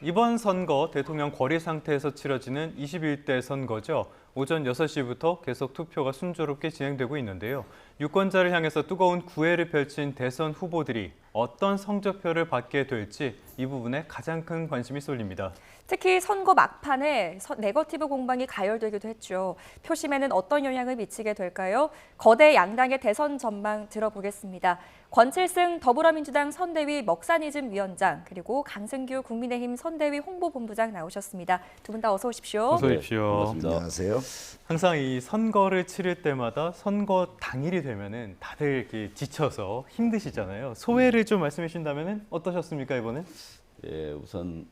이번 선거 대통령 거리 상태에서 치러지는 21대 선거죠. 오전 6시부터 계속 투표가 순조롭게 진행되고 있는데요. 유권자를 향해서 뜨거운 구애를 펼친 대선 후보들이 어떤 성적표를 받게 될지 이 부분에 가장 큰 관심이 쏠립니다. 특히 선거 막판에 네거티브 공방이 가열되기도 했죠. 표심에는 어떤 영향을 미치게 될까요? 거대 양당의 대선 전망 들어보겠습니다. 권칠승 더불어민주당 선대위 먹사니즘 위원장 그리고 강승규 국민의힘 선대위 홍보본부장 나오셨습니다. 두 분 다 어서 오십시오. 어서 오십시오. 안녕하세요. 항상 이 선거를 치를 때마다 선거 당일이 되면은 다들 이렇게 지쳐서 힘드시잖아요. 소회를 좀 말씀해 주신다면은 어떠셨습니까, 이번엔? 예, 우선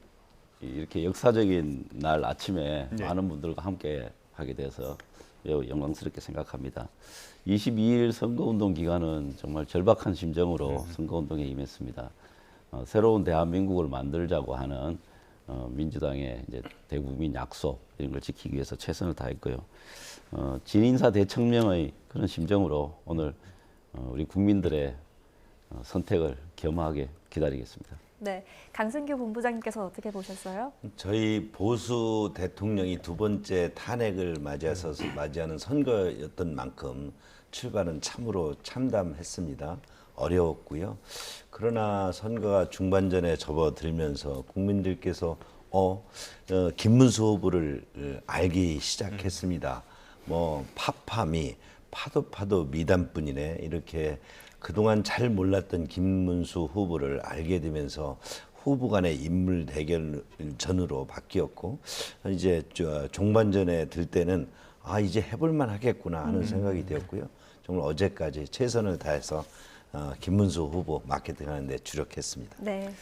이렇게 역사적인 날 아침에 네. 많은 분들과 함께 하게 돼서 매우 영광스럽게 생각합니다. 22일 선거운동 기간은 정말 절박한 심정으로 선거운동에 임했습니다. 새로운 대한민국을 만들자고 하는 민주당의 이제 대국민 약속 이런 걸 지키기 위해서 최선을 다했고요. 진인사 대청명의 그런 심정으로 오늘 우리 국민들의 선택을 겸허하게 기다리겠습니다. 네, 강승규 본부장님께서 어떻게 보셨어요? 저희 보수 대통령이 두 번째 탄핵을 맞이하는 선거였던 만큼 출발은 참으로 참담했습니다. 어려웠고요. 그러나 선거가 중반전에 접어들면서 국민들께서 김문수 후보를 알기 시작했습니다. 뭐 파파미 파도 미담뿐이네 이렇게 그동안 잘 몰랐던 김문수 후보를 알게 되면서 후보 간의 인물 대결 전으로 바뀌었고 이제 종반전에 들 때는 이제 해볼만 하겠구나 하는 생각이 되었고요. 정말 어제까지 최선을 다해서 김문수 후보 마케팅하는 데 주력했습니다. 네.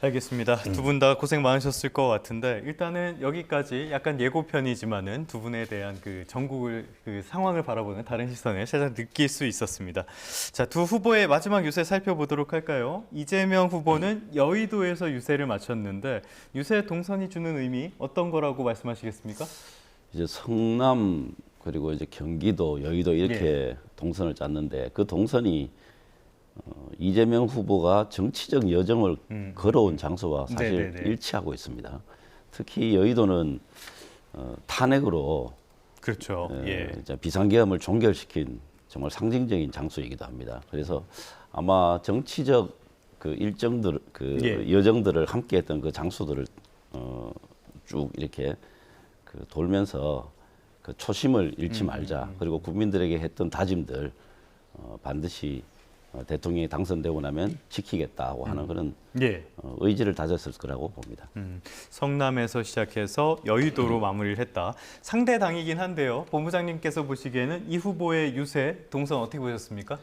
알겠습니다. 두 분 다 고생 많으셨을 것 같은데 일단은 여기까지 약간 예고편이지만은 두 분에 대한 그 전국을 그 상황을 바라보는 다른 시선을 살짝 느낄 수 있었습니다. 자, 두 후보의 마지막 유세 살펴보도록 할까요? 이재명 후보는 여의도에서 유세를 마쳤는데 유세 동선이 주는 의미 어떤 거라고 말씀하시겠습니까? 이제 성남 그리고 이제 경기도, 여의도 이렇게 동선을 짰는데 그 동선이 이재명 후보가 정치적 여정을 걸어온 장소와 사실 네네네. 일치하고 있습니다. 특히 여의도는 탄핵으로 그렇죠. 이제 비상계엄을 종결시킨 정말 상징적인 장소이기도 합니다. 그래서 아마 정치적 그 일정들, 여정들을 함께했던 그 장소들을 쭉 이렇게 그 돌면서 그 초심을 잃지 말자. 그리고 국민들에게 했던 다짐들 반드시 대통령이 당선되고 나면 지키겠다고 하는 그런 의지를 다졌을 거라고 봅니다. 성남에서 시작해서 여의도로 마무리를 했다. 상대 당이긴 한데요. 본부장님께서 보시기에는 이 후보의 유세 동선 어떻게 보셨습니까?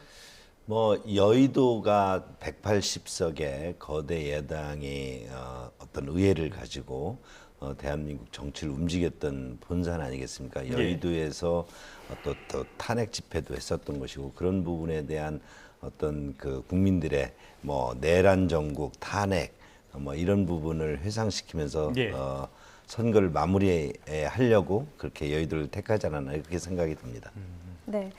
뭐 여의도가 180석의 거대 여당이 어떤 의회를 가지고 대한민국 정치를 움직였던 본산 아니겠습니까? 여의도에서 또 탄핵 집회도 했었던 것이고 그런 부분에 대한 어떤 그 국민들의 뭐 내란 정국 탄핵 뭐 이런 부분을 회상시키면서 선거를 마무리하려고 그렇게 여의도를 택하지 않았나 이렇게 생각이 듭니다. 네.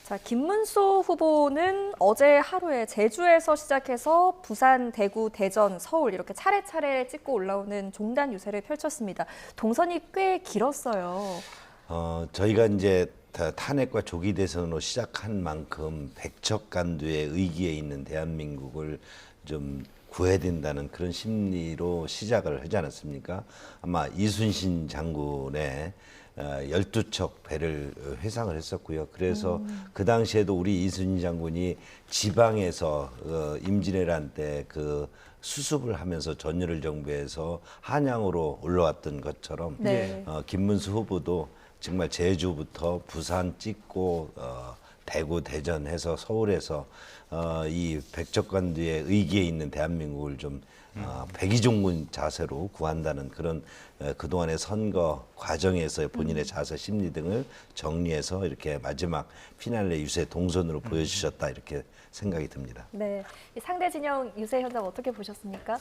자, 김문수 후보는 어제 하루에 제주에서 시작해서 부산, 대구, 대전, 서울 이렇게 차례차례 찍고 올라오는 종단 유세를 펼쳤습니다. 동선이 꽤 길었어요. 저희가 이제 탄핵과 조기 대선으로 시작한 만큼 백척간두의 의기에 있는 대한민국을 좀 구해야 된다는 그런 심리로 시작을 하지 않았습니까? 아마 이순신 장군의 12척 배를 회상을 했었고요. 그래서 그 당시에도 우리 이순신 장군이 지방에서 임진왜란 때 그 수습을 하면서 전열을 정부에서 한양으로 올라왔던 것처럼 김문수 후보도 정말 제주부터 부산 찍고 대구, 대전 해서 서울에서 이 백척간두의 의기에 있는 대한민국을 좀 백의종군 자세로 구한다는 그런 그동안의 선거 과정에서의 본인의 자세 심리 등을 정리해서 이렇게 마지막 피날레 유세 동선으로 보여주셨다 이렇게 생각이 듭니다. 네, 이 상대 진영 유세 현장 어떻게 보셨습니까?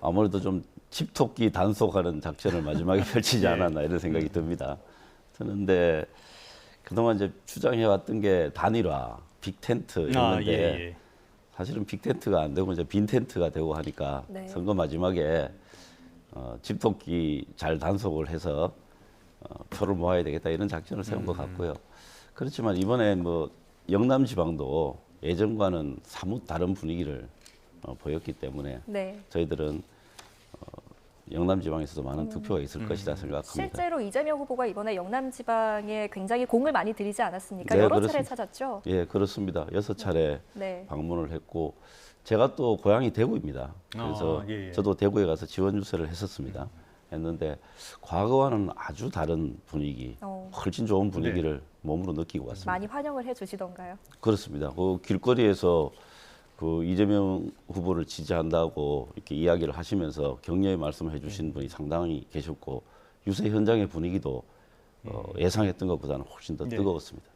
아무래도 좀 집토끼 단속하는 작전을 마지막에 펼치지 않았나 이런 생각이 듭니다. 그런데 그동안 이제 주장해왔던 게 단일화, 빅텐트 이런 건데 사실은 빅텐트가 안 되고 이제 빈 텐트가 되고 하니까 네. 선거 마지막에 집토끼 잘 단속을 해서 표를 모아야 되겠다 이런 작전을 세운 것 같고요. 그렇지만 이번에 뭐 영남 지방도 예전과는 사뭇 다른 분위기를 보였기 때문에 네. 저희들은 영남 지방에서도 많은 득표가 있을 것이다 생각합니다. 실제로 이재명 후보가 이번에 영남 지방에 굉장히 공을 많이 들이지 않았습니까? 네, 여러 차례 그렇습니다. 찾았죠. 예, 그렇습니다. 6차례 네. 방문을 했고 제가 또 고향이 대구입니다. 그래서 예, 예. 저도 대구에 가서 지원 유세를 했었습니다. 했는데 과거와는 아주 다른 분위기, 훨씬 좋은 분위기를 몸으로 느끼고 왔습니다. 많이 환영을 해주시던가요? 그렇습니다. 그 길거리에서 그 이재명 후보를 지지한다고 이렇게 이야기를 하시면서 격려의 말씀을 해주신 분이 상당히 계셨고 유세 현장의 분위기도 예상했던 것보다는 훨씬 더 네. 뜨거웠습니다.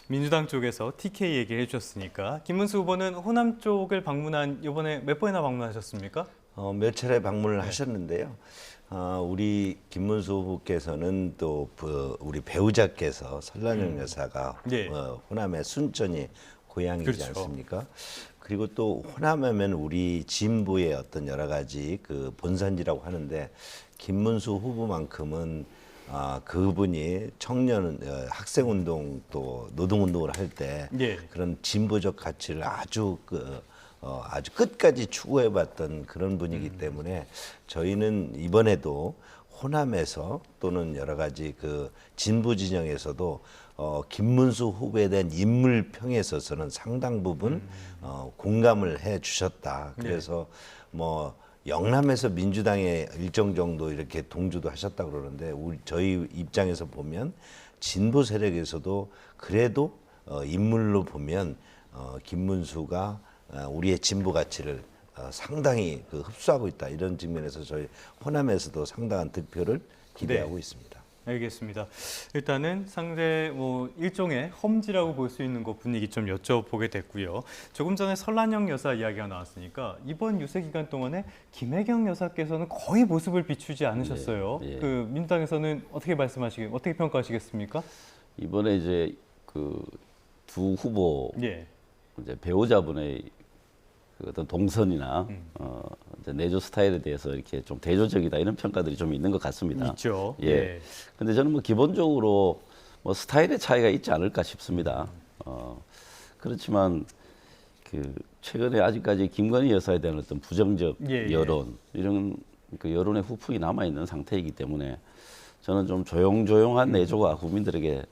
민주당 쪽에서 TK 얘기를 해주셨으니까 김문수 후보는 호남 쪽을 방문한 이번에 몇 번이나 방문하셨습니까? 몇 차례 방문을 하셨는데요. 우리 김문수 후보께서는 또 우리 배우자께서 설란영 여사가 예. 호남의 순천이 고향이지 그렇죠. 않습니까? 그리고 또 호남하면 우리 진보의 어떤 여러 가지 그 본산지라고 하는데 김문수 후보만큼은 그분이 청년 학생운동 또 노동운동을 할 때 예. 그런 진보적 가치를 아주 아주 끝까지 추구해봤던 그런 분이기 때문에 저희는 이번에도 호남에서 또는 여러 가지 그 진보 진영에서도 김문수 후보에 대한 인물평에 있어서는 상당 부분 공감을 해 주셨다. 그래서 뭐 영남에서 민주당에 일정 정도 이렇게 동조도 하셨다 그러는데 저희 입장에서 보면 진보 세력에서도 그래도 인물로 보면 김문수가 우리의 진보 가치를 상당히 흡수하고 있다 이런 측면에서 저희 호남에서도 상당한 득표를 기대하고 있습니다. 알겠습니다. 일단은 상대 뭐 일종의 험지라고 볼 수 있는 것 분위기 좀 여쭤보게 됐고요. 조금 전에 설란영 여사 이야기가 나왔으니까 이번 유세 기간 동안에 김혜경 여사께서는 거의 모습을 비추지 않으셨어요. 예, 예. 그 민주당에서는 어떻게 평가하시겠습니까? 이번에 이제 그 두 후보 예. 이제 배우자분의 그 어떤 동선이나 이제 내조 스타일에 대해서 이렇게 좀 대조적이다 이런 평가들이 좀 있는 것 같습니다. 있죠. 예. 근데 저는 뭐 기본적으로 뭐 스타일의 차이가 있지 않을까 싶습니다. 그렇지만 그 최근에 아직까지 김건희 여사에 대한 어떤 부정적 예, 예. 여론 이런 그 여론의 후풍이 남아 있는 상태이기 때문에 저는 좀 조용조용한 내조가 국민들에게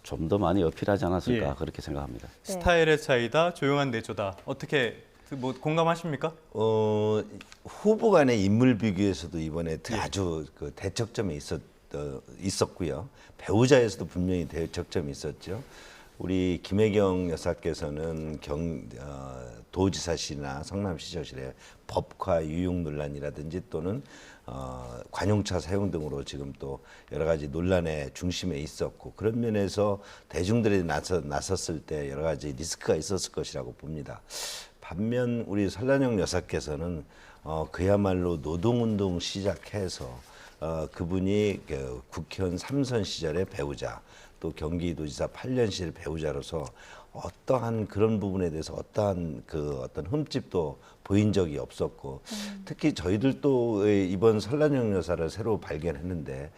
좀 더 많이 어필하지 않았을까 예. 그렇게 생각합니다. 네. 스타일의 차이다, 조용한 내조다. 어떻게 뭐 공감하십니까? 후보 간의 인물 비교에서도 이번에 아주 그 대척점이 있었고요. 배우자에서도 분명히 대척점이 있었죠. 우리 김혜경 여사께서는 도지사실이나 성남시절실의 법화 유용 논란이라든지 또는 관용차 사용 등으로 지금 또 여러 가지 논란의 중심에 있었고 그런 면에서 대중들이 나섰을 때 여러 가지 리스크가 있었을 것이라고 봅니다. 반면 우리 설란영 여사께서는 그야말로 노동운동 시작해서 그분이 그 국회의원 3선 시절의 배우자 또 경기도지사 8년 시절 배우자로서 어떠한 그런 부분에 대해서 어떠한 그 어떤 흠집도 보인 적이 없었고 특히 저희들도 이번 설란영 여사를 새로 발견했는데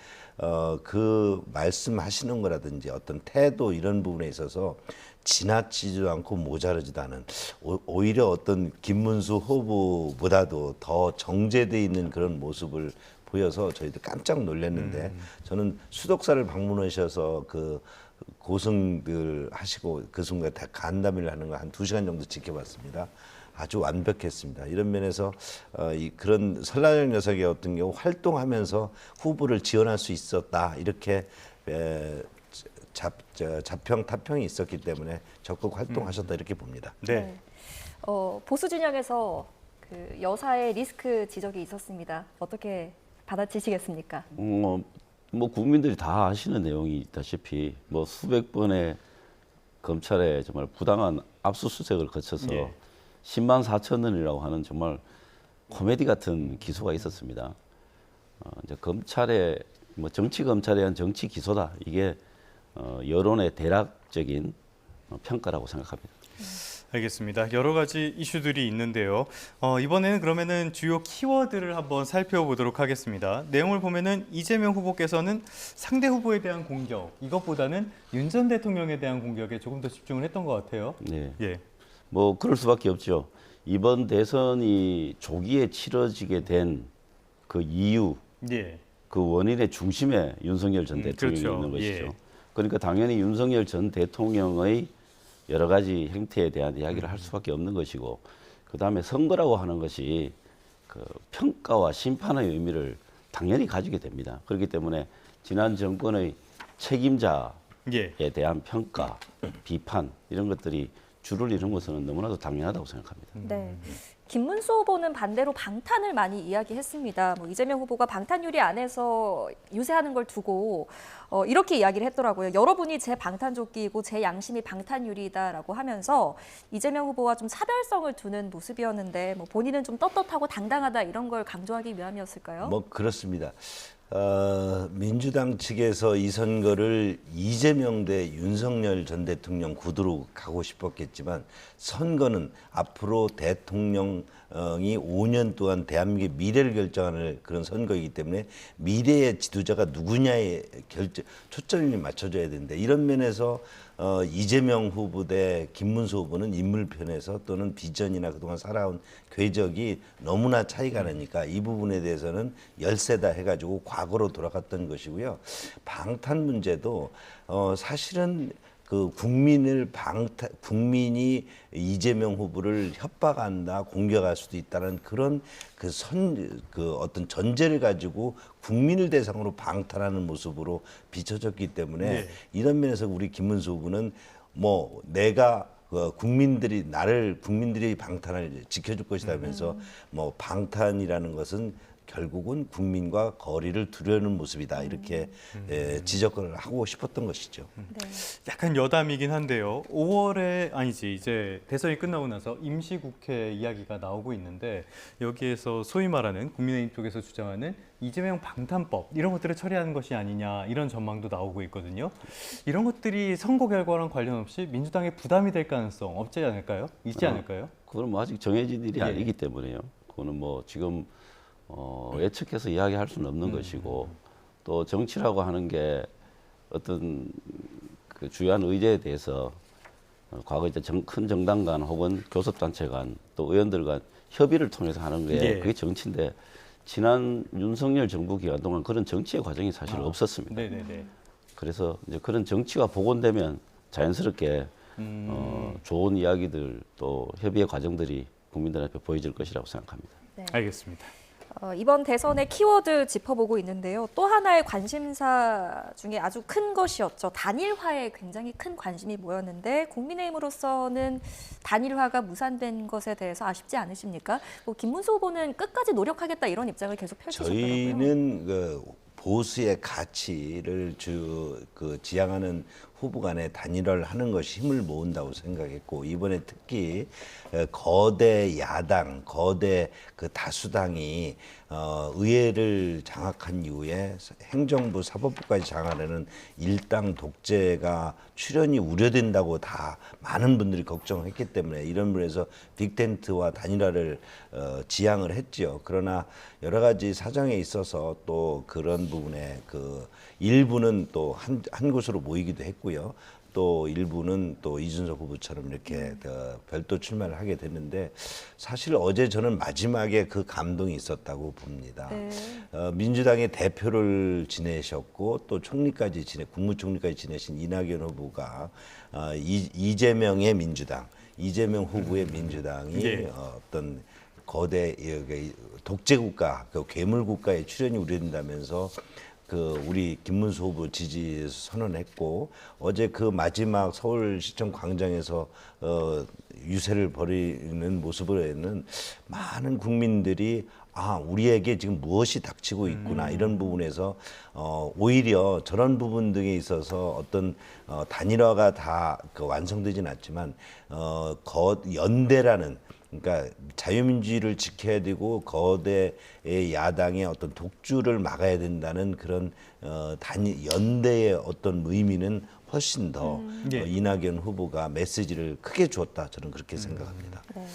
그 말씀하시는 거라든지 어떤 태도 이런 부분에 있어서 지나치지도 않고 모자르지도 않은 오히려 어떤 김문수 후보보다도 더 정제돼 있는 그런 모습을 보여서 저희도 깜짝 놀랐는데 저는 수덕사를 방문하셔서 그 고승들 하시고 그 순간 다 간담회를 하는 거 한 2시간 정도 지켜봤습니다. 아주 완벽했습니다. 이런 면에서 그런 설란영 여사의 어떤 경우 활동하면서 후보를 지원할 수 있었다 이렇게 자평 타평이 있었기 때문에 적극 활동하셨다 이렇게 봅니다. 네. 보수 진영에서 그 여사의 리스크 지적이 있었습니다. 어떻게 받아치시겠습니까? 뭐 국민들이 다 아시는 내용이 있다시피 뭐 수백 번의 검찰에 정말 부당한 압수수색을 거쳐서 예. 10만 4천 원이라고 하는 정말 코미디 같은 기소가 있었습니다. 이제 검찰의 뭐 정치 검찰에 대한 정치 기소다 이게 여론의 대략적인 평가라고 생각합니다. 알겠습니다. 여러 가지 이슈들이 있는데요. 이번에는 그러면은 주요 키워드를 한번 살펴보도록 하겠습니다. 내용을 보면은 이재명 후보께서는 상대 후보에 대한 공격, 이것보다는 윤 전 대통령에 대한 공격에 조금 더 집중을 했던 것 같아요. 네. 예. 뭐 그럴 수밖에 없죠. 이번 대선이 조기에 치러지게 된 그 이유, 예. 그 원인의 중심에 윤석열 전 대통령이 그렇죠. 있는 것이죠. 예. 그러니까 당연히 윤석열 전 대통령의 여러 가지 행태에 대한 이야기를 할 수밖에 없는 것이고, 그 다음에 선거라고 하는 것이 그 평가와 심판의 의미를 당연히 가지게 됩니다. 그렇기 때문에 지난 정권의 책임자에 예. 대한 평가, 비판 이런 것들이 줄을 이룬 것은 너무나도 당연하다고 생각합니다. 네. 김문수 후보는 반대로 방탄을 많이 이야기했습니다. 뭐 이재명 후보가 방탄유리 안에서 유세하는 걸 두고 이렇게 이야기를 했더라고요. 여러분이 제 방탄조끼이고 제 양심이 방탄유리다라고 하면서 이재명 후보와 좀 사별성을 두는 모습이었는데 뭐 본인은 좀 떳떳하고 당당하다 이런 걸 강조하기 위함이었을까요? 뭐 그렇습니다. 민주당 측에서 이 선거를 이재명 대 윤석열 전 대통령 구도로 가고 싶었겠지만 선거는 앞으로 대통령이 5년 동안 대한민국의 미래를 결정하는 그런 선거이기 때문에 미래의 지도자가 누구냐에 초점이 맞춰져야 되는데, 이런 면에서 이재명 후보 대 김문수 후보는 인물편에서 또는 비전이나 그동안 살아온 궤적이 너무나 차이가 나니까 이 부분에 대해서는 열세다 해가지고 과거로 돌아갔던 것이고요. 방탄 문제도 사실은 그 국민이 이재명 후보를 협박한다, 공격할 수도 있다는 그런 그 어떤 전제를 가지고 국민을 대상으로 방탄하는 모습으로 비춰졌기 때문에 네. 이런 면에서 우리 김문수 후보는 뭐 내가 국민들이 방탄을 지켜줄 것이다면서 뭐 방탄이라는 것은 결국은 국민과 거리를 두려는 모습이다, 이렇게 지적을 하고 싶었던 것이죠. 네. 약간 여담이긴 한데요. 5월에 아니지, 이제 대선이 끝나고 나서 임시국회 이야기가 나오고 있는데, 여기에서 소위 말하는 국민의힘 쪽에서 주장하는 이재명 방탄법 이런 것들을 처리하는 것이 아니냐, 이런 전망도 나오고 있거든요. 이런 것들이 선거 결과랑 관련 없이 민주당에 부담이 될 가능성 없지 않을까요? 있지 않을까요? 그건 뭐 아직 정해진 일이 예. 아니기 때문에요. 그거는 뭐 지금 예측해서 이야기할 수는 없는 것이고, 또 정치라고 하는 게 어떤 그 주요한 의제에 대해서 과거 이제 큰 정당 간 혹은 교섭단체 간 또 의원들 간 협의를 통해서 하는 게 예. 그게 정치인데, 지난 윤석열 정부 기간 동안 그런 정치의 과정이 사실 없었습니다. 네네네. 그래서 이제 그런 정치가 복원되면 자연스럽게 좋은 이야기들 또 협의의 과정들이 국민들 앞에 보여질 것이라고 생각합니다. 네. 알겠습니다. 이번 대선의 키워드 짚어보고 있는데요. 또 하나의 관심사 중에 아주 큰 것이었죠. 단일화에 굉장히 큰 관심이 모였는데, 국민의힘으로서는 단일화가 무산된 것에 대해서 아쉽지 않으십니까? 뭐 김문수 후보는 끝까지 노력하겠다 이런 입장을 계속 펼치셨더라고요. 저희는 그 보수의 가치를 지향하는 후보 간에 단일화를 하는 것이 힘을 모은다고 생각했고, 이번에 특히 거대 야당, 거대 그 다수당이 의회를 장악한 이후에 행정부, 사법부까지 장악하는 일당 독재가 출현이 우려된다고 다 많은 분들이 걱정했기 때문에 이런 면에서 빅텐트와 단일화를 지향을 했지요. 그러나 여러 가지 사정에 있어서 또 그런 부분에 그 일부는 또 한 곳으로 모이기도 했고요. 또 일부는 또 이준석 후보처럼 이렇게 별도 출마를 하게 됐는데, 사실 어제 저는 마지막에 그 감동이 있었다고 봅니다. 네. 민주당의 대표를 지내셨고 또 국무총리까지 지내신 이낙연 후보가 이재명의 민주당, 이재명 후보의 민주당이 네. 어떤 거대 독재국가, 그 괴물국가의 출현이 우려된다면서 그 우리 김문수 후보 지지 선언했고, 어제 그 마지막 서울시청 광장에서 유세를 벌이는 모습에는 많은 국민들이 우리에게 지금 무엇이 닥치고 있구나, 이런 부분에서 오히려 저런 부분 등에 있어서 어떤 단일화가 다 완성되진 않지만 연대라는 그러니까 자유민주주의를 지켜야 되고 거대의 야당의 어떤 독주를 막아야 된다는 그런 연대의 어떤 의미는 훨씬 더 예. 이낙연 후보가 메시지를 크게 주었다. 저는 그렇게 생각합니다. 네.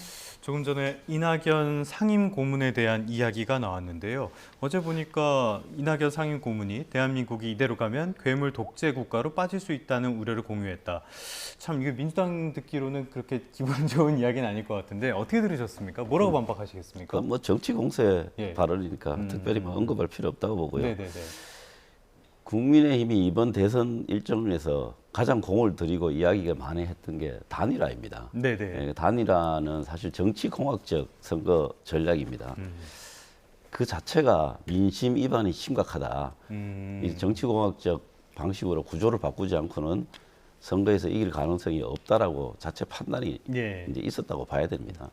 조금 전에 이낙연 상임 고문에 대한 이야기가 나왔는데요. 어제 보니까 이낙연 상임 고문이 대한민국이 이대로 가면 괴물 독재 국가로 빠질 수 있다는 우려를 공유했다. 참 이게 민주당 듣기로는 그렇게 기분 좋은 이야기는 아닐 것 같은데 어떻게 들으셨습니까? 뭐라고 반박하시겠습니까? 뭐 정치 공세 예. 발언이니까 특별히 뭐 언급할 필요 없다고 보고요. 네네네. 국민의힘이 이번 대선 일정에서 가장 공을 들이고 이야기가 많이 했던 게 단일화입니다. 네네. 예, 단일화는 사실 정치공학적 선거 전략입니다. 그 자체가 민심 위반이 심각하다. 이 정치공학적 방식으로 구조를 바꾸지 않고는 선거에서 이길 가능성이 없다라고 자체 판단이 예. 이제 있었다고 봐야 됩니다.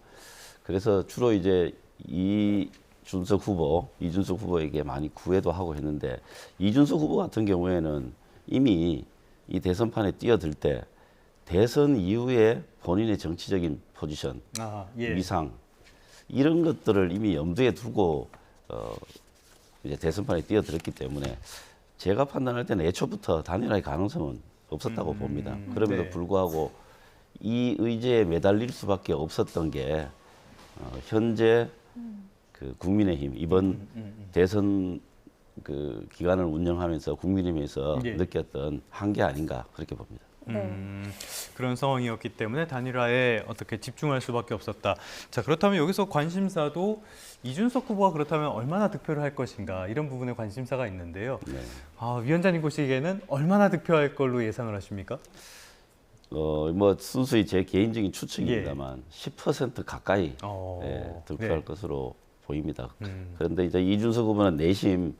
그래서 주로 이제 이준석 후보에게 많이 구애도 하고 했는데 이준석 후보 같은 경우에는 이미 이 대선판에 뛰어들 때 대선 이후에 본인의 정치적인 포지션, 아, 예. 위상 이런 것들을 이미 염두에 두고 이제 대선판에 뛰어들었기 때문에 제가 판단할 때는 애초부터 단일화의 가능성은 없었다고 봅니다. 그럼에도 네. 불구하고 이 의제에 매달릴 수밖에 없었던 게 현재 그 국민의힘 이번 대선 그 기간을 운영하면서 국민의힘에서 예. 느꼈던 한계 아닌가 그렇게 봅니다. 네. 그런 상황이었기 때문에 단일화에 어떻게 집중할 수밖에 없었다. 자, 그렇다면 여기서 관심사도 이준석 후보가 그렇다면 얼마나 득표를 할 것인가 이런 부분에 관심사가 있는데요. 네. 위원장님 보시기에는 얼마나 득표할 걸로 예상을 하십니까? 뭐 순수히 제 개인적인 추측입니다만 10% 가까이 득표할 네. 것으로 보입니다. 그런데 이제 이준석 후보는 내심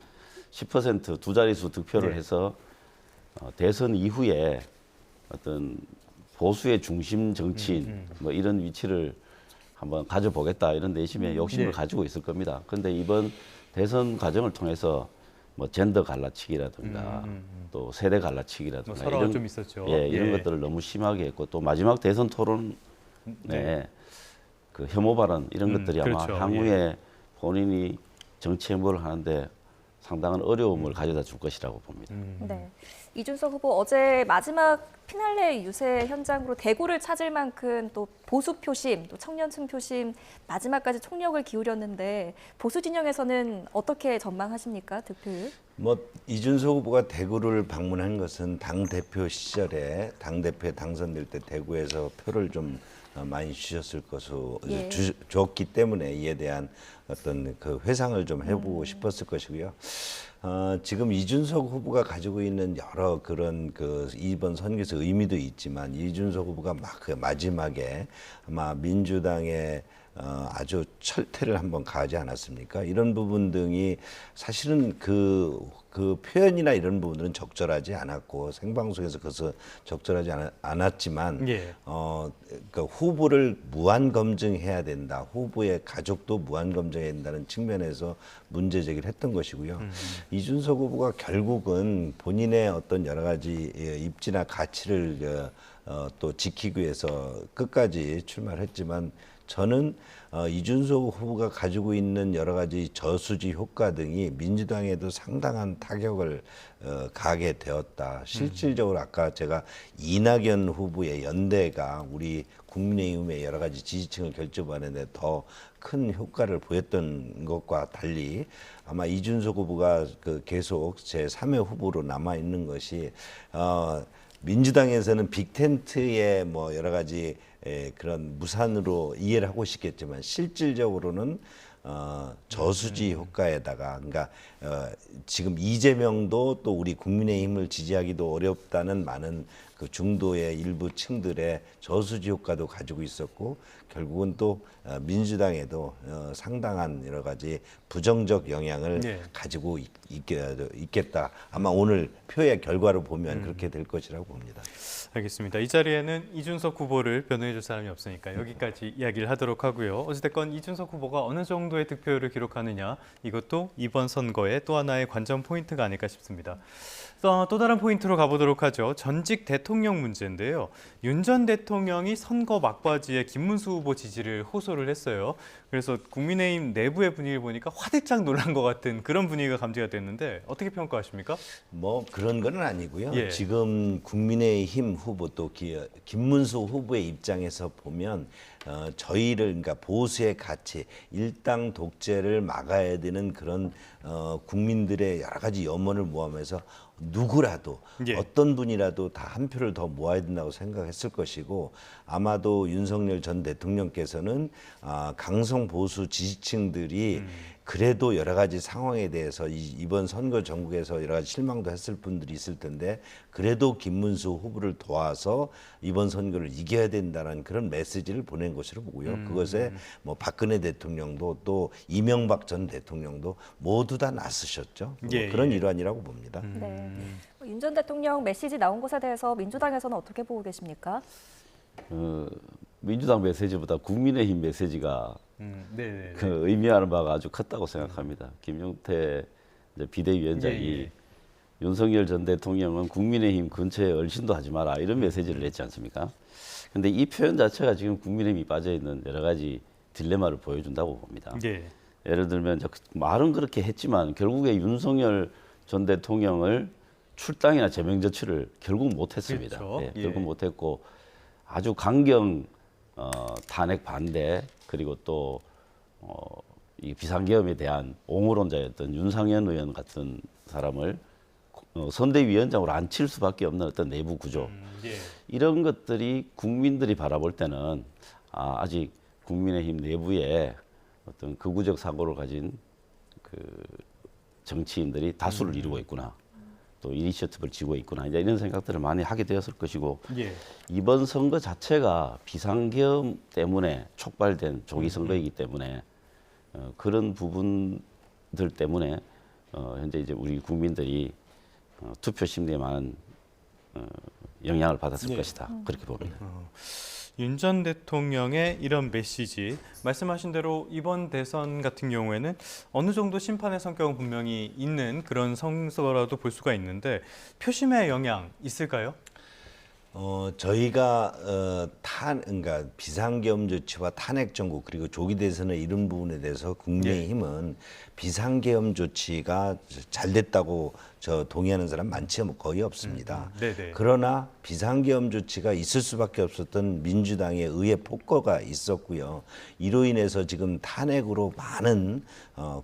10% 두 자릿수 득표를 네. 해서 대선 이후에 어떤 보수의 중심 정치인 뭐 이런 위치를 한번 가져보겠다 이런 내심의 욕심을 네. 가지고 있을 겁니다. 그런데 이번 대선 과정을 통해서 뭐 젠더 갈라치기라든가 또 세대 갈라치기라든가 뭐 서로가 좀 있었죠. 예, 이런 예. 것들을 너무 심하게 했고 또 마지막 대선 토론에 네. 그 혐오 발언 이런 것들이 아마 그렇죠. 향후에 본인이 정치 행보를 하는데 상당한 어려움을 가져다 줄 것이라고 봅니다. 네. 이준석 후보 어제 마지막 피날레 유세 현장으로 대구를 찾을 만큼 또 보수 표심, 또 청년층 표심 마지막까지 총력을 기울였는데 보수 진영에서는 어떻게 전망하십니까, 득표율? 뭐 이준석 후보가 대구를 방문한 것은 당 대표 시절에 당 대표에 당선될 때 대구에서 표를 좀 많이 주셨을 것으로 예. 줬기 때문에 이에 대한 어떤 그 회상을 좀 해보고 싶었을 것이고요. 지금 이준석 후보가 가지고 있는 여러 그런 그 이번 선거에서 의미도 있지만 이준석 후보가 막 그 마지막에 아마 민주당의 아주 철퇴를 한번 가하지 않았습니까? 이런 부분 등이 사실은 그 표현이나 이런 부분들은 적절하지 않았고 생방송에서 그것을 적절하지 않았지만 예. 그 후보를 무한 검증해야 된다. 후보의 가족도 무한 검증해야 된다는 측면에서 문제 제기를 했던 것이고요. 이준석 후보가 결국은 본인의 어떤 여러 가지 입지나 가치를 또 지키기 위해서 끝까지 출마를 했지만 저는 이준석 후보가 가지고 있는 여러 가지 저수지 효과 등이 민주당에도 상당한 타격을 가하게 되었다. 실질적으로 아까 제가 이낙연 후보의 연대가 우리 국민의힘의 여러 가지 지지층을 결집하는 데 더 큰 효과를 보였던 것과 달리 아마 이준석 후보가 그 계속 제3의 후보로 남아 있는 것이 민주당에서는 빅텐트의 뭐 여러 가지 그런 무산으로 이해를 하고 싶겠지만 실질적으로는 저수지 효과에다가 그러니까 지금 이재명도 또 우리 국민의힘을 지지하기도 어렵다는 많은 그 중도의 일부 층들의 저수지 효과도 가지고 있었고 결국은 또 민주당에도 상당한 여러 가지 부정적 영향을 네. 가지고 있겠다. 아마 오늘 표의 결과를 보면 그렇게 될 것이라고 봅니다. 알겠습니다. 이 자리에는 이준석 후보를 변호해 줄 사람이 없으니까 여기까지 이야기를 하도록 하고요. 어찌됐건 이준석 후보가 어느 정도의 득표율을 기록하느냐 이것도 이번 선거의 또 하나의 관전 포인트가 아닐까 싶습니다. 또 다른 포인트로 가보도록 하죠. 전직 대통령 대통령 문제인데요. 윤 전 대통령이 선거 막바지에 김문수 후보 지지를 호소를 했어요. 그래서 국민의힘 내부의 분위기를 보니까 화들짝 놀란 것 같은 그런 분위기가 감지가 됐는데 어떻게 평가하십니까? 뭐 그런 건 아니고요. 예. 지금 국민의힘 후보 또 김문수 후보의 입장에서 보면 저희를 그러니까 보수의 가치, 일당 독재를 막아야 되는 그런 국민들의 여러 가지 염원을 모함해서 누구라도 예. 어떤 분이라도 다 한 표를 더 모아야 된다고 생각했을 것이고 아마도 윤석열 전 대통령께서는 강성 보수 지지층들이 그래도 여러 가지 상황에 대해서 이번 선거 전국에서 여러 가지 실망도 했을 분들이 있을 텐데 그래도 김문수 후보를 도와서 이번 선거를 이겨야 된다는 그런 메시지를 보낸 것으로 보고요. 그것에 뭐 박근혜 대통령도 또 이명박 전 대통령도 모두 다 나서셨죠. 예, 그런 예. 일환이라고 봅니다. 네. 윤 전 대통령 메시지 나온 것에 대해서 민주당에서는 어떻게 보고 계십니까? 민주당 메시지보다 국민의힘 메시지가 네. 그 의미하는 바가 아주 컸다고 생각합니다. 김용태 이제 비대위원장이 예. 윤석열 전 대통령은 국민의힘 근처에 얼씬도 하지 마라 이런 메시지를 냈지 않습니까? 근데 이 표현 자체가 지금 국민의힘이 빠져 있는 여러 가지 딜레마를 보여준다고 봅니다. 예. 예를 들면 이제 말은 그렇게 했지만 결국에 윤석열 전 대통령을 출당이나 제명 조치를 결국 못했습니다. 그렇죠. 예, 예. 결국 못했고 아주 강경 탄핵 반대 그리고 또 이 비상계엄에 대한 옹호론자였던 윤상현 의원 같은 사람을 선대위원장으로 앉힐 수밖에 없는 어떤 내부 구조 예. 이런 것들이 국민들이 바라볼 때는 아직 국민의힘 내부에 어떤 극우적 사고를 가진 그 정치인들이 다수를 이루고 있구나. 또 이니셔티브를 쥐고 있구나. 이제 이런 생각들을 많이 하게 되었을 것이고 예. 이번 선거 자체가 비상계엄 때문에 촉발된 조기 선거이기 때문에 그런 부분들 때문에 현재 이제 우리 국민들이 투표 심리에 많은 영향을 받았을 예. 것이다. 그렇게 봅니다. 윤 전 대통령의 이런 메시지 말씀하신 대로 이번 대선 같은 경우에는 어느 정도 심판의 성격은 분명히 있는 그런 선거라도 볼 수가 있는데 표심의 영향 있을까요? 저희가 그러니까 비상계엄 조치와 탄핵 정국 그리고 조기 대선을 이룬 부분에 대해서 국민의힘은 비상계엄 조치가 잘 됐다고 저 동의하는 사람 많지 거의 없습니다. 네네. 그러나 비상계엄 조치가 있을 수밖에 없었던 민주당의 의회 폭거가 있었고요. 이로 인해서 지금 탄핵으로 많은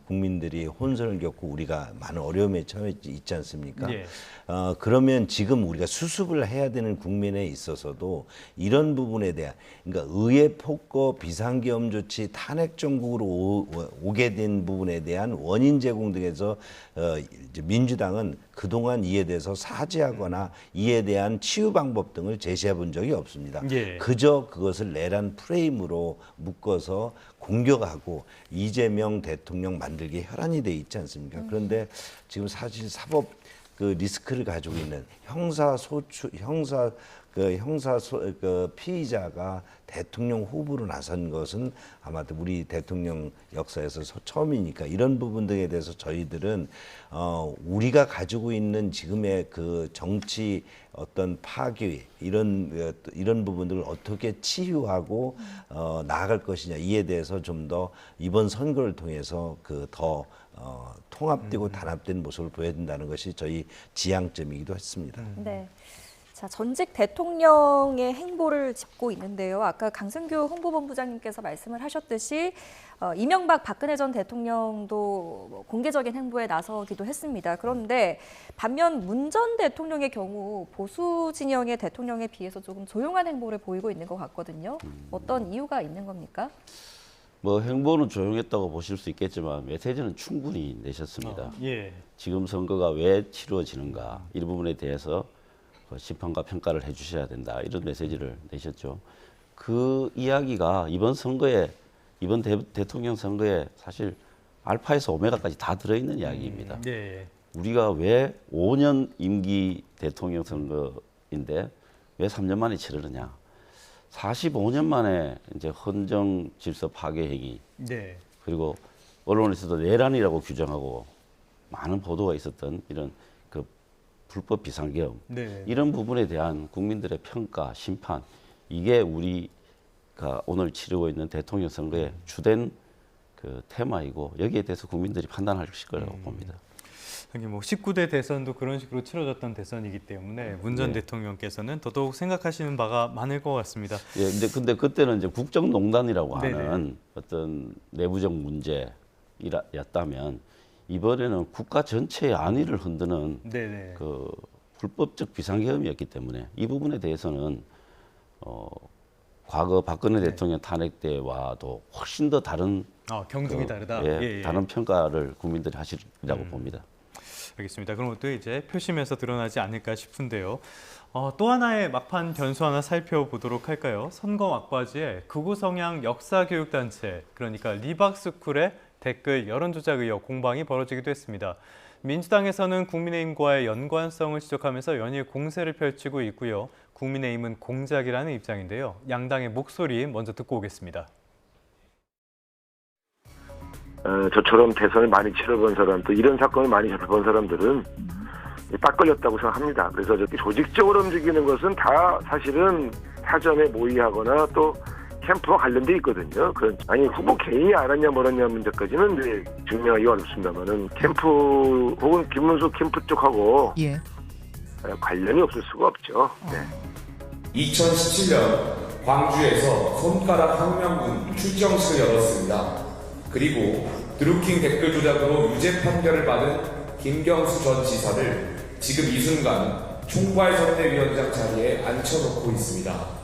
국민들이 혼선을 겪고 우리가 많은 어려움에 처해 있지 않습니까? 예. 그러면 지금 우리가 수습을 해야 되는 국면에 있어서도 이런 부분에 대한 그러니까 의회 폭거, 비상계엄 조치, 탄핵 정국으로 오게 된 부분에 대한 원인 제공 등에서 이제 민주당은 그동안 이에 대해서 사죄하거나 이에 대한 치유 방법 등을 제시해 본 적이 없습니다. 예. 그저 그것을 내란 프레임으로 묶어서 공격하고 이재명 대통령 만들기에 혈안이 돼 있지 않습니까? 그런데 지금 사실 사법 그 리스크를 가지고 있는 그 피의자가 대통령 후보로 나선 것은 아마도 우리 대통령 역사에서 처음이니까 이런 부분 등에 대해서 저희들은 우리가 가지고 있는 지금의 그 정치 어떤 파괴 이런 부분들을 어떻게 치유하고 나아갈 것이냐 이에 대해서 좀 더 이번 선거를 통해서 그 더 통합되고 단합된 모습을 보여야 된다는 것이 저희 지향점이기도 했습니다. 네. 자, 전직 대통령의 행보를 짚고 있는데요. 아까 강승규 홍보본부장님께서 말씀을 하셨듯이 이명박 박근혜 전 대통령도 뭐 공개적인 행보에 나서기도 했습니다. 그런데 반면 문 전 대통령의 경우 보수 진영의 대통령에 비해서 조금 조용한 행보를 보이고 있는 것 같거든요. 어떤 이유가 있는 겁니까? 뭐 행보는 조용했다고 보실 수 있겠지만 메시지는 충분히 내셨습니다. 예. 지금 선거가 왜 치루어지는가 이 부분에 대해서 심판과 평가를 해주셔야 된다 이런 메시지를 내셨죠. 그 이야기가 이번 선거에 이번 대통령 선거에 사실 알파에서 오메가까지 다 들어있는 이야기입니다. 네. 우리가 왜 5년 임기 대통령 선거인데 왜 3년 만에 치르느냐? 45년 만에 이제 헌정 질서 파괴 행위 네. 그리고 언론에서도 내란이라고 규정하고 많은 보도가 있었던 이런 그 불법 비상계엄 네. 이런 부분에 대한 국민들의 평가, 심판 이게 우리가 오늘 치르고 있는 대통령 선거의 주된 그 테마이고 여기에 대해서 국민들이 판단하실 거라고 봅니다. 하긴 뭐 19대 대선도 그런 식으로 치러졌던 대선이기 때문에 문 전 네. 대통령께서는 더더욱 생각하시는 바가 많을 것 같습니다. 예, 근데 그때는 이제 국정농단이라고 네네. 하는 어떤 내부적 문제였다면 이번에는 국가 전체의 안위를 흔드는 네네. 그 불법적 비상계엄이었기 때문에 이 부분에 대해서는 과거 박근혜 대통령 탄핵 때와도 훨씬 더 다른 경중이 다르다. 예, 다른 평가를 국민들이 하시리라고 봅니다. 알겠습니다. 그럼 또 이제 표심에서 드러나지 않을까 싶은데요. 또 하나의 막판 변수 하나 살펴보도록 할까요? 선거 막바지에 극우 성향 역사교육단체, 그러니까 리박스쿨의 댓글 여론조작 의혹 공방이 벌어지기도 했습니다. 민주당에서는 국민의힘과의 연관성을 지적하면서 연일 공세를 펼치고 있고요. 국민의힘은 공작이라는 입장인데요. 양당의 목소리 먼저 듣고 오겠습니다. 저처럼 대선을 많이 치러본 사람, 또 이런 사건을 많이 접해본 사람들은 딱 걸렸다고 생각합니다. 그래서 저기 조직적으로 움직이는 것은 다 사실은 사전에 모의하거나 또 캠프와 관련돼 있거든요. 아니 후보 개인이 알았냐 멀었냐 문제까지는 이제 증명하기 어렵습니다만은 캠프 혹은 김문수 캠프 쪽하고 예. 관련이 없을 수가 없죠. 네. 2017년 광주에서 손가락 혁명군 출정식을 열었습니다. 그리고 드루킹 댓글 조작으로 유죄 판결을 받은 김경수 전 지사를 지금 이 순간 총괄선대위원장 자리에 앉혀놓고 있습니다.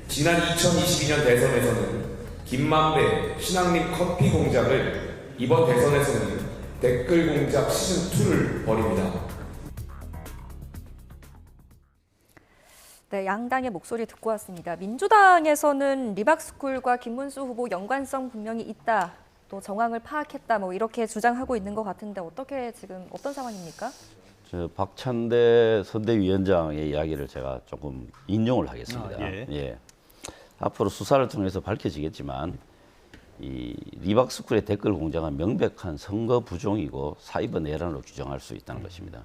지난 2022년 대선에서는 김만배 신앙림 커피 공작을, 이번 대선에서는 댓글 공작 시즌2를 벌입니다. 네, 양당의 목소리 듣고 왔습니다. 민주당에서는 리박스쿨과 김문수 후보 연관성 분명히 있다, 또 정황을 파악했다, 뭐 이렇게 주장하고 있는 것 같은데 어떻게 지금 어떤 상황입니까? 박찬대 선대위원장의 이야기를 제가 조금 인용을 하겠습니다. 예. 앞으로 수사를 통해서 밝혀지겠지만 이 리박스쿨의 댓글 공작은 명백한 선거 부종이고 사이버 내란으로 규정할 수 있다는 것입니다.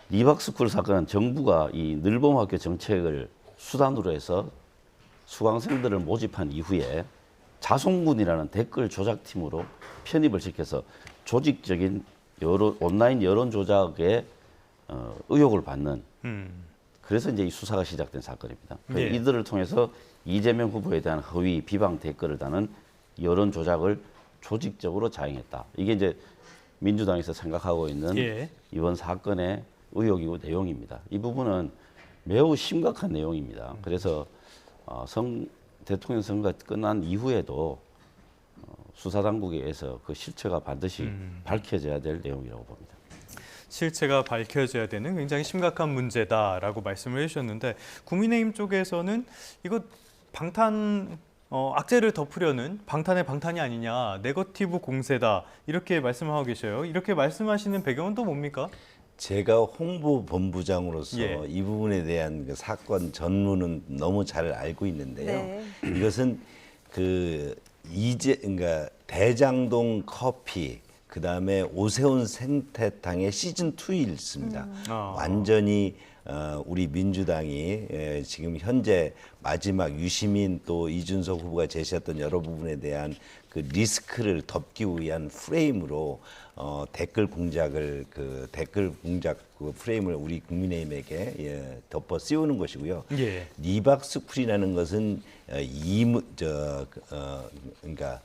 리박스쿨 사건은 정부가 이 늘봄학교 정책을 수단으로 해서 수강생들을 모집한 이후에 자송군이라는 댓글 조작팀으로 편입을 시켜서 조직적인 온라인 여론 조작에 의혹을 받는, 그래서 이제 이 수사가 시작된 사건입니다. 네. 이들을 통해서 이재명 후보에 대한 허위 비방 댓글을 다는 여론 조작을 조직적으로 자행했다. 이게 이제 민주당에서 생각하고 있는 이번 사건의 의혹이고 내용입니다. 이 부분은 매우 심각한 내용입니다. 그래서 대통령 선거가 끝난 이후에도 수사당국에 의해서 그 실체가 반드시 밝혀져야 될 내용이라고 봅니다. 실체가 밝혀져야 되는 굉장히 심각한 문제다라고 말씀을 해주셨는데, 국민의힘 쪽에서는 이거 악재를 덮으려는 방탄의 방탄이 아니냐, 네거티브 공세다, 이렇게 말씀하고 계셔요. 이렇게 말씀하시는 배경은 또 뭡니까? 제가 홍보본부장으로서 예. 이 부분에 대한 그 사건 전문은 너무 잘 알고 있는데요. 네. 이것은 그러니까 대장동 커피, 그 다음에 오세훈 생태탕의 시즌 2였습니다. 완전히 우리 민주당이 지금 현재 마지막 유시민 또 이준석 후보가 제시했던 여러 부분에 대한 그 리스크를 덮기 위한 프레임으로 댓글 공작 그 프레임을 우리 국민의힘에게 덮어 씌우는 것이고요. 예. 리박스쿨이라는 것은 그러니까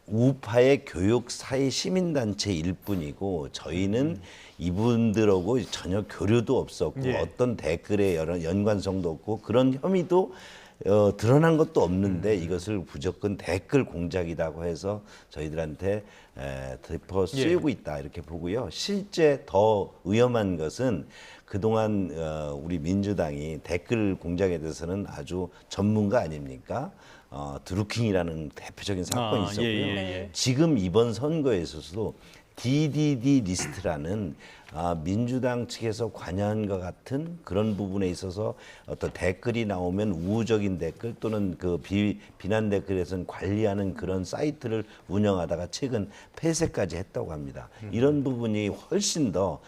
우파의 교육 사회 시민단체일 뿐이고 저희는 이분들하고 전혀 교류도 없었고 어떤 댓글에 연관성도 없고 그런 혐의도 드러난 것도 없는데 이것을 무조건 댓글 공작이라고 해서 저희들한테 덮어 씌우고 있다, 이렇게 보고요. 실제 더 위험한 것은 그동안 우리 민주당이 댓글 공작에 대해서는 아주 전문가 아닙니까? 드루킹이라는 대표적인 사건이 있었고요. 네. 지금 이번 선거에 있어서도 DDD 리스트라는 민주당 측에서 관여한 것 같은 그런 부분에 있어서 어떤 댓글이 나오면 우호적인 댓글 또는 그 비난 댓글에서는 관리하는 그런 사이트를 운영하다가 최근 폐쇄까지 했다고 합니다. 이런 부분이 훨씬 더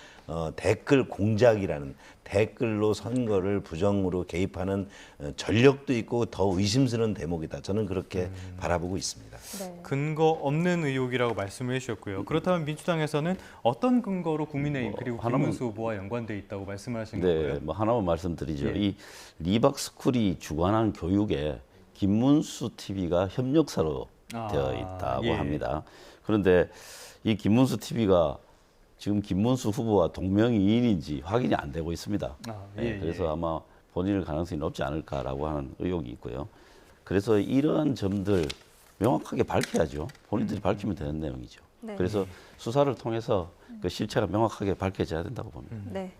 댓글 공작이라는 댓글로 선거를 부정으로 개입하는 전력도 있고 더 의심스러운 대목이다. 저는 그렇게 바라보고 있습니다. 네. 근거 없는 의혹이라고 말씀을 해주셨고요. 그렇다면 민주당에서는 어떤 근거로 국민의힘 그리고 김문수 후보와 연관돼 있다고 말씀하신 네, 건가요? 뭐 하나만 말씀드리죠. 예. 이 리박스쿨이 주관한 교육에 김문수 TV가 협력사로 되어 있다고 예. 합니다. 그런데 이 김문수 TV가 지금 김문수 후보와 동명이인인지 확인이 안 되고 있습니다. 예, 그래서 아마 본인일 가능성이 높지 않을까라고 하는 의혹이 있고요. 그래서 이러한 점들 명확하게 밝혀야죠. 본인들이 밝히면 되는 내용이죠. 네. 그래서 수사를 통해서 그 실체가 명확하게 밝혀져야 된다고 봅니다. 네.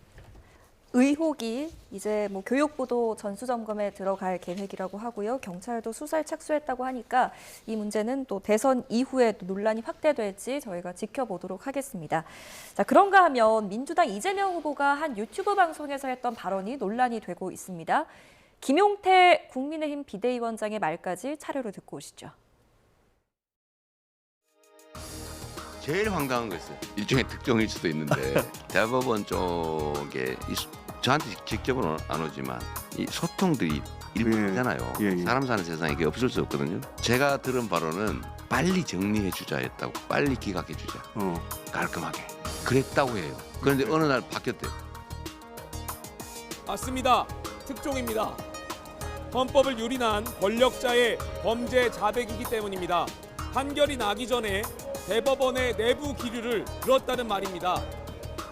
의혹이 이제 뭐 교육부도 전수점검에 들어갈 계획이라고 하고요. 경찰도 수사에 착수했다고 하니까 이 문제는 또 대선 이후에 또 논란이 확대될지 저희가 지켜보도록 하겠습니다. 자, 그런가 하면 민주당 이재명 후보가 한 유튜브 방송에서 했던 발언이 논란이 되고 있습니다. 김용태 국민의힘 비대위원장의 말까지 차례로 듣고 오시죠. 제일 황당한 것은 일종의 특종일 수도 있는데 대법원 쪽에 저한테 직접은 안 오지만 이 소통들이 일반이잖아요. 사람 사는 세상에 이게 없을 수 없거든요. 제가 들은 바로는 빨리 정리해 주자였다고. 빨리 기각해 주자. 깔끔하게. 그랬다고 해요. 그런데 어느 날 바뀌었대요. 맞습니다. 특종입니다. 헌법을 유린한 권력자의 범죄 자백이기 때문입니다. 판결이 나기 전에 대법원의 내부 기류를 들었다는 말입니다.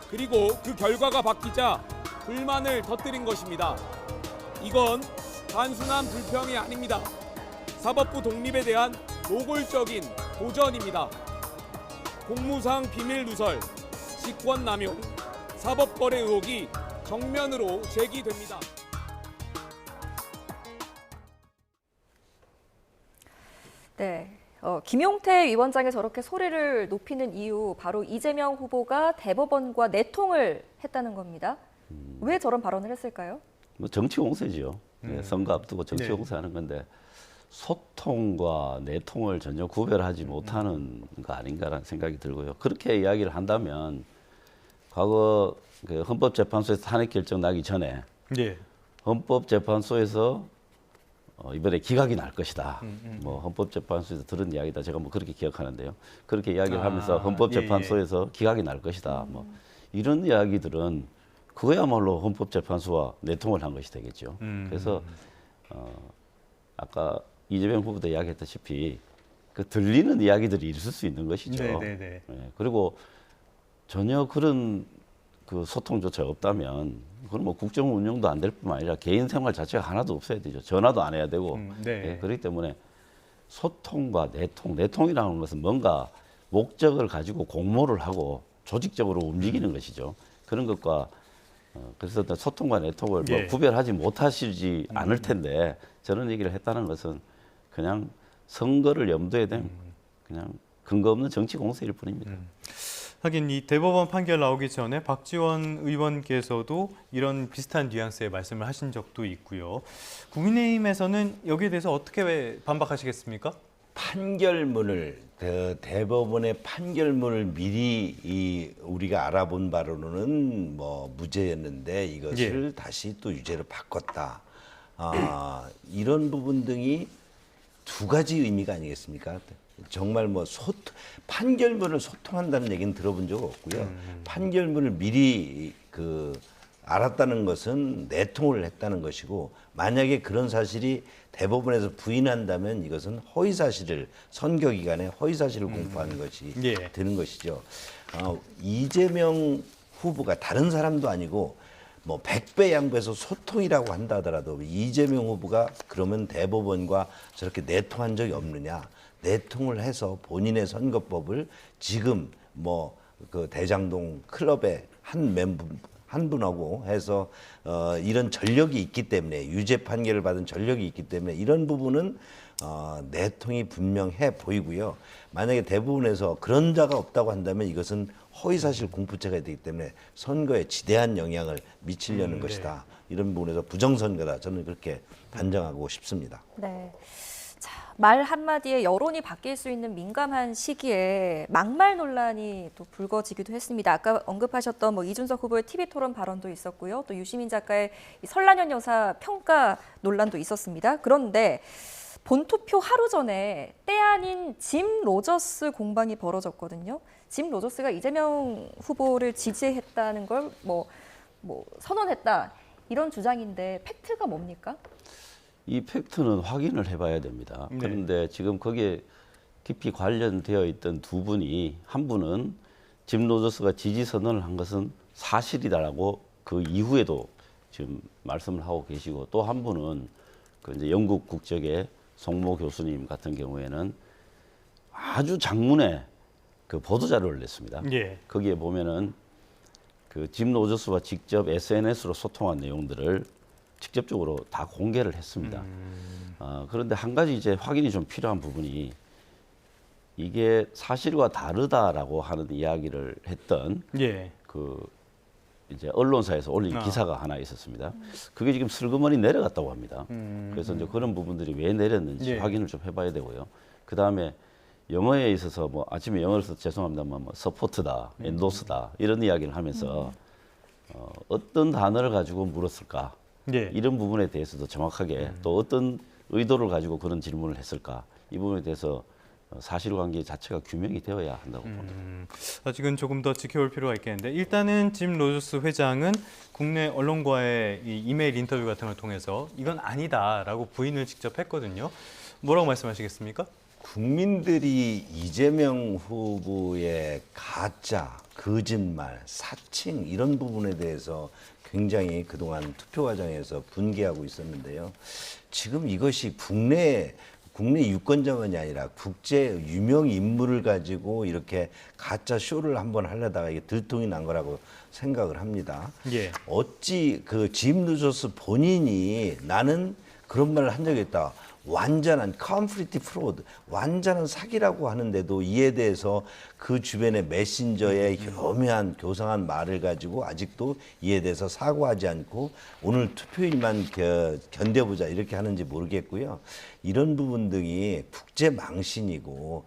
그리고 그 결과가 바뀌자 불만을 터뜨린 것입니다. 이건 단순한 불평이 아닙니다. 사법부 독립에 대한 노골적인 도전입니다. 공무상 비밀 누설, 직권남용, 사법거래 의혹이 정면으로 제기됩니다. 네. 김용태 위원장이 저렇게 소리를 높이는 이유 바로 이재명 후보가 대법원과 내통을 했다는 겁니다. 왜 저런 발언을 했을까요? 뭐 정치 공세죠. 선거 앞두고 정치 네. 공세하는 건데 소통과 내통을 전혀 구별하지 못하는 거 아닌가라는 생각이 들고요. 그렇게 이야기를 한다면 과거 그 헌법재판소에서 탄핵 결정 나기 전에 예. 헌법재판소에서 이번에 기각이 날 것이다. 뭐 헌법재판소에서 들은 이야기다. 제가 뭐 그렇게 기억하는데요. 그렇게 이야기를 하면서 헌법재판소에서 기각이 날 것이다. 뭐 이런 이야기들은 그거야말로 헌법재판소와 내통을 한 것이 되겠죠. 그래서 아까 이재명 후보도 이야기했다시피 그 들리는 이야기들이 있을 수 있는 것이죠. 네네네. 예, 그리고 전혀 그런 그 소통조차 없다면 그건 뭐 국정 운영도 안 될 뿐만 아니라 개인 생활 자체가 하나도 없어야 되죠. 전화도 안 해야 되고. 네. 예, 그렇기 때문에 소통과 내통이라는 것은 뭔가 목적을 가지고 공모를 하고 조직적으로 움직이는 것이죠. 그런 것과 그래서 소통과 내통을 뭐 예. 구별하지 못하시지 않을 텐데 저런 얘기를 했다는 것은 그냥 선거를 염두에 둔 그냥 근거 없는 정치 공세일 뿐입니다. 하긴 이 대법원 판결 나오기 전에 박지원 의원께서도 이런 비슷한 뉘앙스의 말씀을 하신 적도 있고요. 국민의힘에서는 여기에 대해서 어떻게 반박하시겠습니까? 판결문을 대법원의 판결문을 미리 우리가 알아본 바로는 뭐 무죄였는데 이것을 다시 또 유죄로 바꿨다. 이런 부분 등이 두 가지 의미가 아니겠습니까? 정말 뭐 판결문을 소통한다는 얘기는 들어본 적 없고요. 판결문을 미리 알았다는 것은 내통을 했다는 것이고 만약에 그런 사실이 대법원에서 부인한다면 이것은 허위사실을 선거 기간에 허위사실을 공표하는 것이 되는 것이죠. 이재명 후보가 다른 사람도 아니고 뭐 100배 양보해서 소통이라고 한다 하더라도 이재명 후보가 그러면 대법원과 저렇게 내통한 적이 없느냐. 내통을 해서 본인의 선거법을 지금 뭐 그 대장동 클럽의 한 한 분하고 해서 이런 전력이 있기 때문에 유죄 판결을 받은 전력이 있기 때문에 이런 부분은 내통이 분명해 보이고요. 만약에 대부분에서 그런 자가 없다고 한다면 이것은 허위사실 공표죄가 되기 때문에 선거에 지대한 영향을 미치려는 것이다. 이런 부분에서 부정선거다. 저는 그렇게 단정하고 싶습니다. 네. 자, 말 한마디에 여론이 바뀔 수 있는 민감한 시기에 막말 논란이 또 불거지기도 했습니다. 아까 언급하셨던 뭐 이준석 후보의 TV토론 발언도 있었고요. 또 유시민 작가의 이 설란현 여사 평가 논란도 있었습니다. 그런데 본투표 하루 전에 때 아닌 짐 로저스 공방이 벌어졌거든요. 짐 로저스가 이재명 후보를 지지했다는 걸 뭐 선언했다. 이런 주장인데 팩트가 뭡니까? 이 팩트는 확인을 해봐야 됩니다. 네. 그런데 지금 거기에 깊이 관련되어 있던 두 분이 한 분은 짐 로저스가 지지 선언을 한 것은 사실이다라고 그 이후에도 지금 말씀을 하고 계시고 또 한 분은 그 이제 영국 국적의 송모 교수님 같은 경우에는 아주 장문의 그 보도 자료를 냈습니다. 예. 거기에 보면은 그 짐 로저스와 직접 SNS로 소통한 내용들을 직접적으로 다 공개를 했습니다. 그런데 한 가지 이제 확인이 좀 필요한 부분이 이게 사실과 다르다라고 하는 이야기를 했던 예. 그 이제 언론사에서 올린 기사가 하나 있었습니다. 그게 지금 슬그머니 내려갔다고 합니다. 그래서 이제 그런 부분들이 왜 내렸는지 예. 확인을 좀 해봐야 되고요. 그 다음에 영어에 있어서 뭐 아침에 영어를 써서 죄송합니다만 뭐 서포트다, 엔도스다 이런 이야기를 하면서 어떤 단어를 가지고 물었을까 예. 이런 부분에 대해서도 정확하게 또 어떤 의도를 가지고 그런 질문을 했을까 이 부분에 대해서 사실관계 자체가 규명이 되어야 한다고 봅니다. 아직은 조금 더 지켜볼 필요가 있겠는데 일단은 짐 로저스 회장은 국내 언론과의 이 이메일 인터뷰 같은 걸 통해서 이건 아니다라고 부인을 직접 했거든요. 뭐라고 말씀하시겠습니까? 국민들이 이재명 후보의 가짜, 거짓말, 사칭 이런 부분에 대해서 굉장히 그동안 투표 과정에서 분개하고 있었는데요. 지금 이것이 국내 유권자만이 아니라 국제 유명 인물을 가지고 이렇게 가짜 쇼를 한번 하려다가 이게 들통이 난 거라고 생각을 합니다. 예. 어찌 그 짐 루저스 본인이 나는 그런 말을 한 적이 있다. 완전한 컴플리트 프로드, 완전한 사기라고 하는데도 이에 대해서 그 주변의 메신저의 교묘한 교상한 말을 가지고 아직도 이에 대해서 사과하지 않고 오늘 투표일만 견뎌보자 이렇게 하는지 모르겠고요. 이런 부분들이 국제 망신이고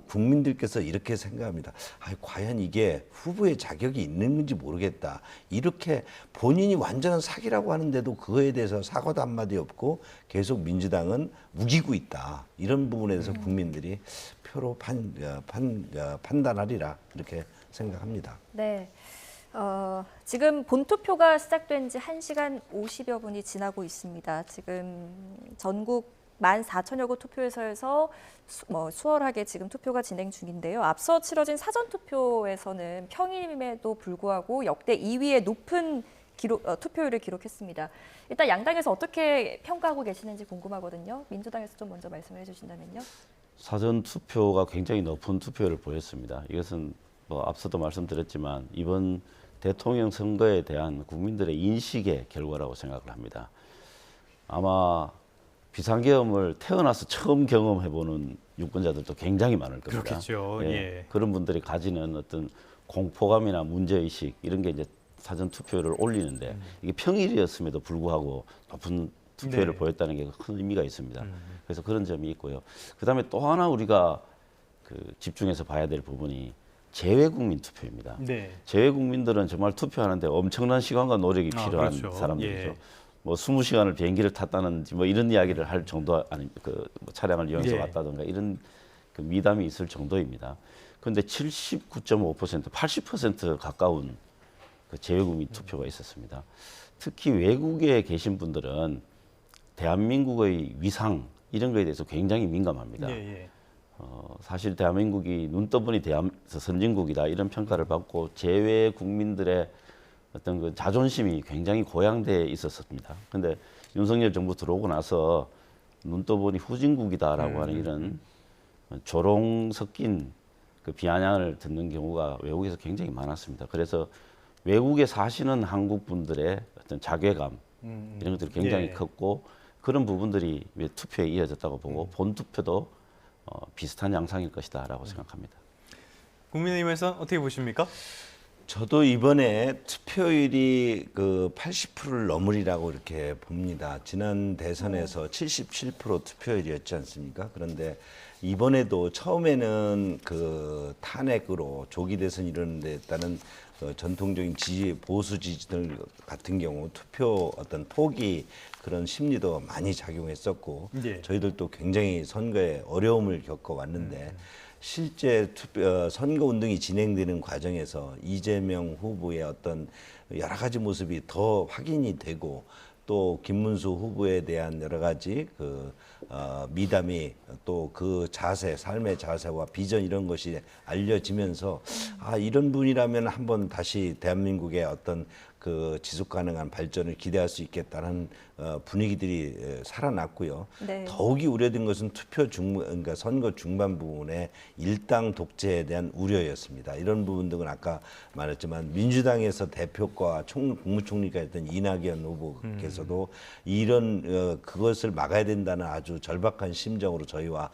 국민들께서 이렇게 생각합니다. 과연 이게 후보의 자격이 있는 건지 모르겠다. 이렇게 본인이 완전한 사기라고 하는데도 그거에 대해서 사과도 한마디 없고 계속 민주당은 우기고 있다. 이런 부분에 대해서 국민들이 표로 판단하리라 이렇게 생각합니다. 네. 지금 본투표가 시작된 지 1시간 50여 분이 지나고 있습니다. 지금 전국 14,000여 곳 투표소에서 수월하게 지금 투표가 진행 중인데요. 앞서 치러진 사전투표에서는 평일임에도 불구하고 역대 2위의 높은 투표율을 기록했습니다. 일단 양당에서 어떻게 평가하고 계시는지 궁금하거든요. 민주당에서 좀 먼저 말씀을 해주신다면요. 사전투표가 굉장히 높은 투표율을 보였습니다. 이것은 뭐 앞서도 말씀드렸지만 이번 대통령 선거에 대한 국민들의 인식의 결과라고 생각을 합니다. 아마 비상계엄을 태어나서 처음 경험해보는 유권자들도 굉장히 많을 겁니다. 그렇겠죠. 예. 그런 분들이 가지는 어떤 공포감이나 문제의식 이런 게 이제 사전 투표율을 올리는데 이게 평일이었음에도 불구하고 높은 투표율을 네. 보였다는 게 큰 의미가 있습니다. 그래서 그런 점이 있고요. 그다음에 또 하나 우리가 집중해서 봐야 될 부분이 재외국민 투표입니다. 네. 재외국민들은 정말 투표하는데 엄청난 시간과 노력이 필요한 그렇죠. 사람들이죠. 예. 뭐 20시간을 비행기를 탔다는지 뭐 이런 이야기를 할 정도 아니 뭐 차량을 이용해서 예. 왔다든가 이런 그 미담이 있을 정도입니다. 그런데 79.5%, 80% 가까운 그 재외국민 투표가 있었습니다. 특히 외국에 계신 분들은 대한민국의 위상 이런 거에 대해서 굉장히 민감합니다. 예. 사실 대한민국이 눈떠보니 선진국이다 이런 평가를 받고 재외 국민들의 어떤 그 자존심이 굉장히 고양돼 있었습니다. 그런데 윤석열 정부 들어오고 나서 눈떠보니 후진국이다라고 하는 이런 조롱 섞인 그 비아냥을 듣는 경우가 외국에서 굉장히 많았습니다. 그래서 외국에 사시는 한국 분들의 어떤 자괴감 이런 것들이 굉장히 예. 컸고 그런 부분들이 투표에 이어졌다고 보고 본 투표도 비슷한 양상일 것이다라고 생각합니다. 국민의힘에서는 어떻게 보십니까? 저도 이번에 투표율이 그 80%를 넘으리라고 이렇게 봅니다. 지난 대선에서 77% 투표율이었지 않습니까? 그런데 이번에도 처음에는 그 탄핵으로 조기 대선 이루는 데 따른 전통적인 보수 지지들 같은 경우 투표 어떤 포기 그런 심리도 많이 작용했었고 예. 저희들도 굉장히 선거에 어려움을 겪어왔는데 실제 선거 운동이 진행되는 과정에서 이재명 후보의 어떤 여러 가지 모습이 더 확인이 되고 또 김문수 후보에 대한 여러 가지 미담이 또 그 자세, 삶의 자세와 비전 이런 것이 알려지면서 아 이런 분이라면 한번 다시 대한민국의 어떤 그 지속 가능한 발전을 기대할 수 있겠다는 분위기들이 살아났고요. 네. 더욱이 우려된 것은 그러니까 선거 중반 부분에 일당 독재에 대한 우려였습니다. 이런 부분 등은 아까 말했지만 민주당에서 대표과 국무총리가 했던 이낙연 후보께서도 이런 그것을 막아야 된다는 아주 절박한 심정으로 저희와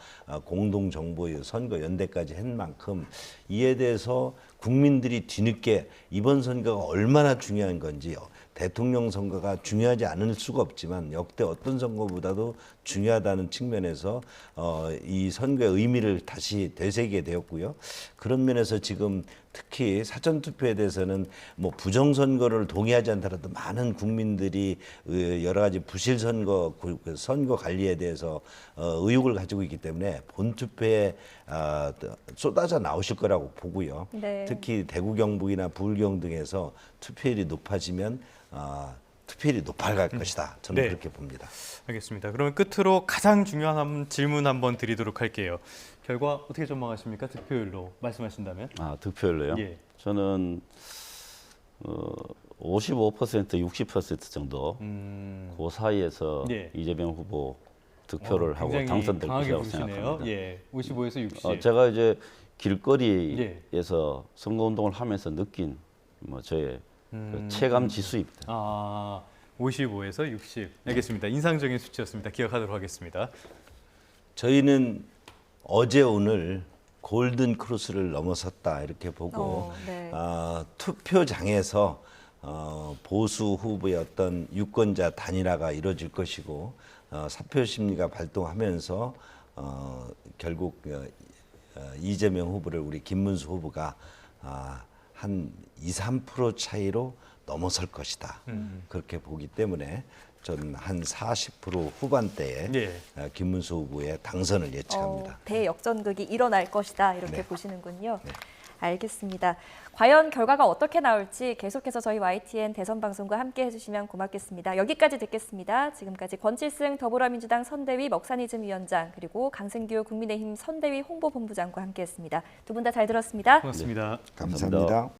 공동 정보의 선거 연대까지 한 만큼 이에 대해서 국민들이 뒤늦게 이번 선거가 얼마나 중요한 건지요. 대통령 선거가 중요하지 않을 수가 없지만 역대 어떤 선거보다도 중요하다는 측면에서 이 선거의 의미를 다시 되새기게 되었고요. 그런 면에서 지금 특히 사전투표에 대해서는 뭐 부정선거를 동의하지 않더라도 많은 국민들이 여러 가지 부실 선거 관리에 대해서 의혹을 가지고 있기 때문에 본투표에 쏟아져 나오실 거라고 보고요. 네. 특히 대구 경북이나 부울경 등에서 투표율이 높아지면 투표율이 높아갈 것이다. 저는 네. 그렇게 봅니다. 알겠습니다. 그러면 끝으로 가장 중요한 질문 한번 드리도록 할게요. 결과 어떻게 전망하십니까? 득표율로 말씀하신다면? 득표율로요? 예. 저는 55% 60% 정도 그 사이에서 예. 이재명 후보 득표를 하고 굉장히 당선될 강하게 것이라고 보시네요. 생각합니다. 예, 55에서 60. 제가 이제 길거리에서 예. 선거운동을 하면서 느낀 저의 그 체감 지수입니다. 55에서 60. 알겠습니다. 인상적인 수치였습니다. 기억하도록 하겠습니다. 저희는 어제 오늘 골든 크로스를 넘어섰다 이렇게 보고 네. 투표장에서 보수 후보의 어떤 유권자 단일화가 이루어질 것이고 사표 심리가 발동하면서 결국 이재명 후보를 우리 김문수 후보가 한 2, 3% 차이로 넘어설 것이다. 그렇게 보기 때문에 저는 한 40% 후반대에 예. 김문수 후보의 당선을 예측합니다. 대역전극이 일어날 것이다 이렇게 네. 보시는군요. 네. 알겠습니다. 과연 결과가 어떻게 나올지 계속해서 저희 YTN 대선 방송과 함께 해주시면 고맙겠습니다. 여기까지 듣겠습니다. 지금까지 권칠승 더불어민주당 선대위 먹사니즘 위원장 그리고 강승규 국민의힘 선대위 홍보본부장과 함께했습니다. 두 분 다 잘 들었습니다. 고맙습니다. 감사합니다.